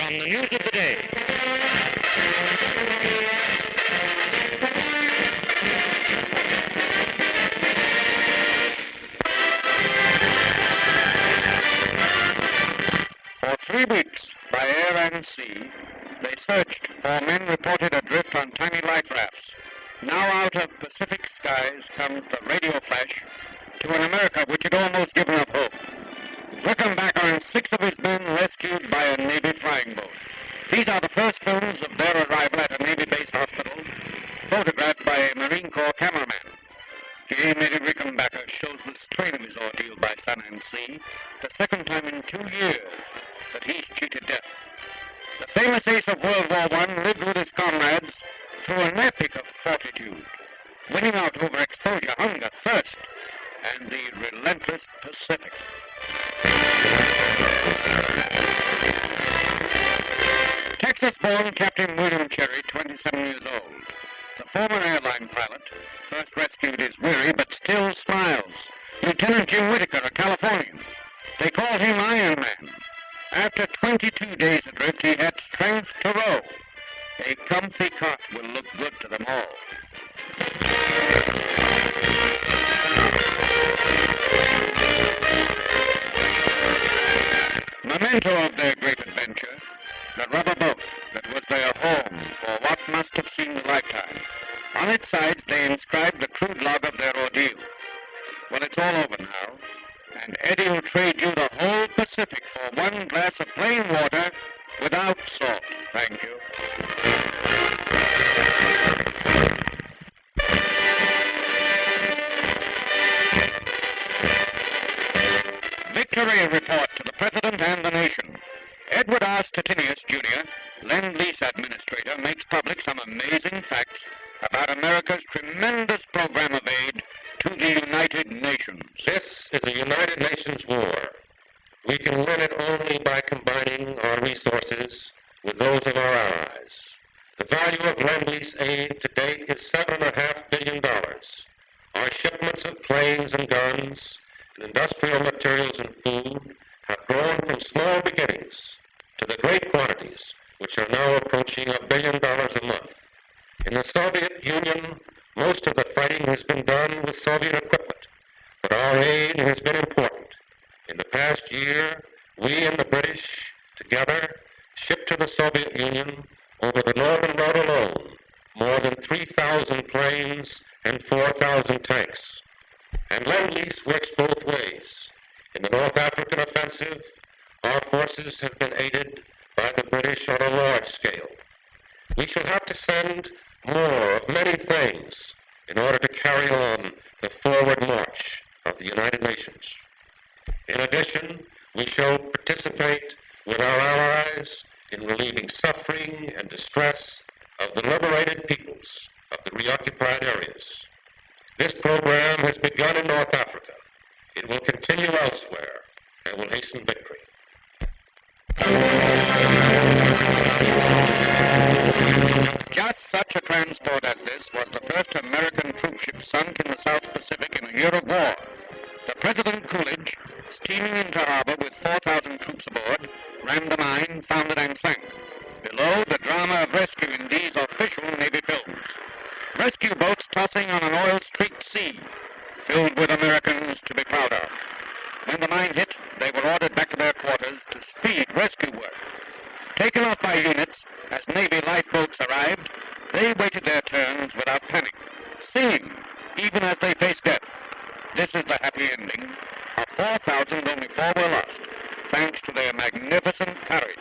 on the news of the day. For 3 weeks, by air and sea, they searched for men reported adrift on tiny life rafts. Now out of Pacific skies comes the radio flash to an America which had almost given up hope. Wickham back on 6 of his men rescued by a Navy flying boat. These are the first films of their arrival at a Navy base hospital, photographed by a Marine Corps cameraman. Gay Eddie Rickenbacker shows the strain of his ordeal by sun and sea, the second time in 2 years that he's cheated death. The famous ace of World War I lived with his comrades through an epic of fortitude, winning out over exposure, hunger, thirst, and the relentless Pacific. Texas-born Captain William Cherry, 27 years old. The former airline pilot, first rescued is weary but still smiles. Lieutenant Jim Whitaker, a Californian. They called him Iron Man. After 22 days adrift, he had strength to row. A comfy cot will look good to them all. Memento of their great adventure, the rubber boat that was their home for what must have seemed a lifetime. On its sides, they inscribed the crude log of their ordeal. Well, it's all over now, and Eddie will trade you the whole Pacific for 1 glass of plain water without salt. Thank you. Victory report to the President and the nation. Edward R. Stettinius, Jr., Lend-Lease Administrator, makes public some amazing facts about America's tremendous program of aid to the United Nations. This is a United Nations war. We can win it only by combining our resources with those of our allies. The value of Lend-Lease aid to date is $7.5 billion. Our shipments of planes and guns and industrial materials and food have grown from small beginnings to the great quantities which are now approaching $1 billion a month. In the Soviet Union, most of the fighting has been done with Soviet equipment, but our aid has been important. In the past year, we and the British together shipped to the Soviet Union over the Northern Road alone more than 3,000 planes and 4,000 tanks. And Lend-Lease works both ways. In the North African offensive, our forces have been aided by the British on a large scale. We shall have to send more of many things in order to carry on the forward march of the United Nations. In addition, we shall participate with our allies in relieving suffering and distress of the liberated peoples of the reoccupied areas. This program has begun in North Africa. It will continue elsewhere and will hasten victory. Just such a transport as this was the first American troop ship sunk in the South Pacific in a year of war. The President Coolidge, steaming into harbor with 4,000 troops aboard, ran the mine, found it, and sank. Below, the drama of rescue in these official Navy films. Rescue boats tossing on an oil-streaked sea, filled with Americans to be proud of. When the mine hit, they were ordered back to their quarters to speed rescue work. Taken off by units, as Navy lifeboats arrived, they waited their turns without panic, singing even as they faced death. This is the happy ending. Of 4,000, only 4 were lost, thanks to their magnificent courage.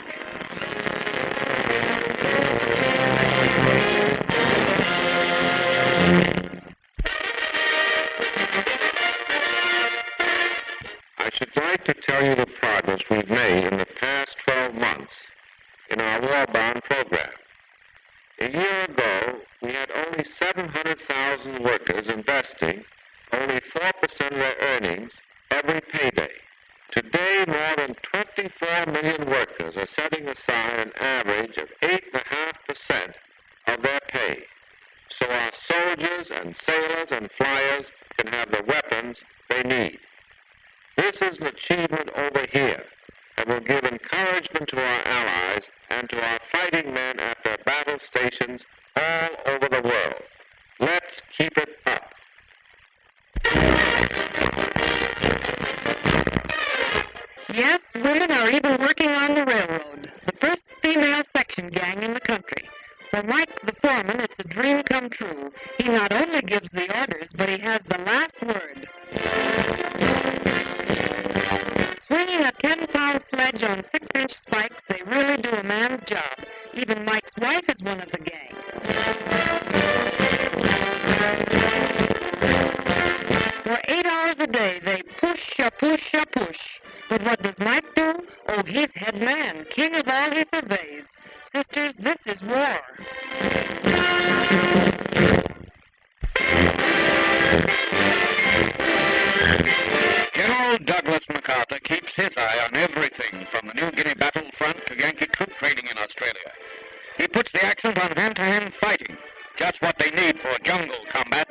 I should like to tell you the progress we've made in the past 12 months in our war bond program. A year ago, we had only 700,000 workers investing only 4% of their earnings every payday. Today, more than 24 million workers are setting aside an average of 8.5% of their pay, so our soldiers and sailors and flyers can have the weapons they need. This is an achievement over here and will give encouragement to our allies and to our fighting men at their battle stations all over the world. Let's keep it up. Yes, women are even working on the railroad, the first female section gang in the country. For Mike, the foreman, it's a dream come true. He not only gives the orders, but he has the last word. Swinging a 10-pound sledge on 6-inch spikes, they really do a man's job. Even Mike's wife is one of the gang. For 8 hours a day, they push. But what does Mike do? Oh, he's head man, king of all he surveys. Sisters, this is war. General Douglas MacArthur keeps his eye on everything from the New Guinea battlefront to Yankee troop training in Australia. He puts the accent on hand-to-hand fighting, just what they need for jungle combat.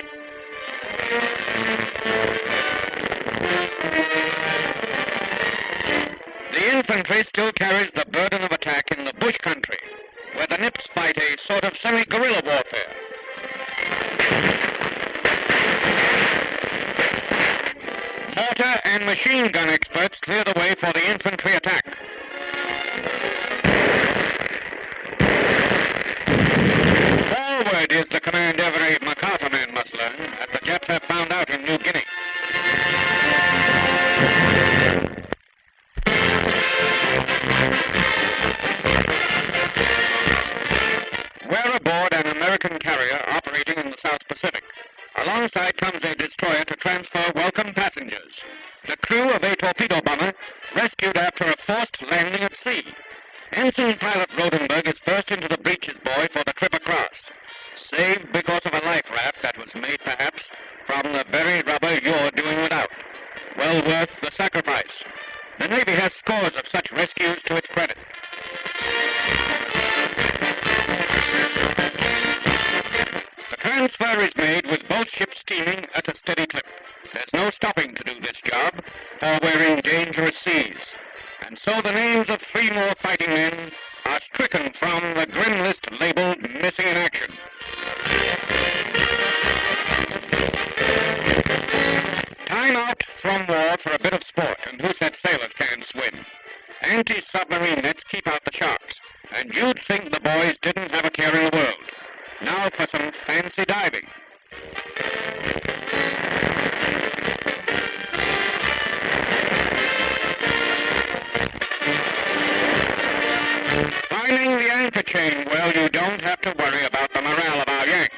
The infantry still carries the burden of attack in the bush country, where the Nips fight a sort of semi-guerrilla warfare. Mortar and machine gun experts clear the way for the infantry attack. Forward is the command every MacArthur man must learn, as the Japs have found out in New Guinea. We're aboard an American carrier operating in the South Pacific. Alongside comes a destroyer to transfer welcome passengers. The crew of a torpedo bomber rescued after a forced landing at sea. Ensign Pilot Rodenberg is first into the breeches buoy for the trip across, saved because of a life raft that was made perhaps from the very rubber you're doing without. Well worth the sacrifice. The Navy has scores of such rescues to its credit. The transfer is made with both ships steaming at a steady clip. There's no stopping to do this job, for we're in dangerous seas. And so the names of 3 more fighting men are stricken from the grim list labeled missing in action. Time out from war for a bit of sport, and who said sailors can't swim? Anti-submarine nets keep out the sharks, and you'd think the boys didn't have a care in the world. Now for some fancy diving. Finding the anchor chain, well, you don't have to worry about the morale of our Yanks.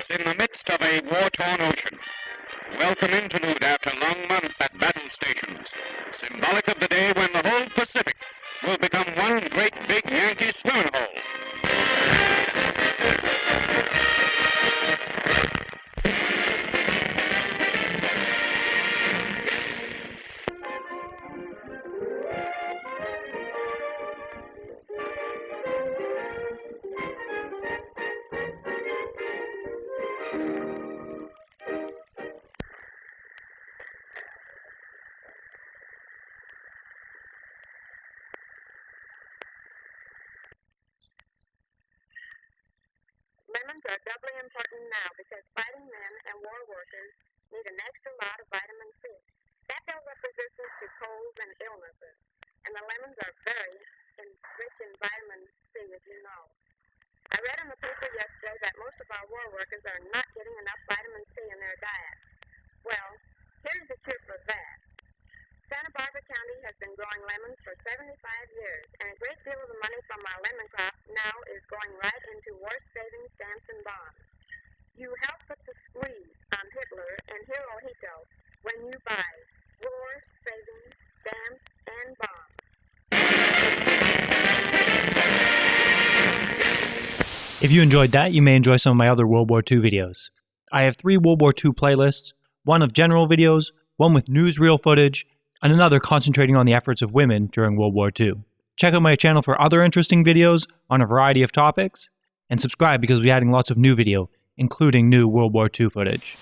In the midst of a war-torn ocean. Welcome interlude after long months at battle stations. Symbolic of the day when the whole Pacific will become one great big Yankee swimming hole. Lemons are doubly important now because fighting men and war workers need an extra lot of vitamin C. That builds up resistance to colds and illnesses. And the lemons are very rich in vitamin C, as you know. I read in the paper yesterday that most of our war workers are not getting enough vitamin C in their diet. Well, here's the cure for that. Santa Barbara County has been growing lemons for 75 years, and a great deal of the money from our lemon crop now is going right into war savings stamps and bonds. You help put the squeeze on Hitler and Hirohito when you buy war savings stamps and bonds. If you enjoyed that, you may enjoy some of my other World War II videos. I have 3 World War II playlists, one of general videos, one with newsreel footage, and another concentrating on the efforts of women during World War II. Check out my channel for other interesting videos on a variety of topics, and subscribe because we'll be adding lots of new video, including new World War II footage.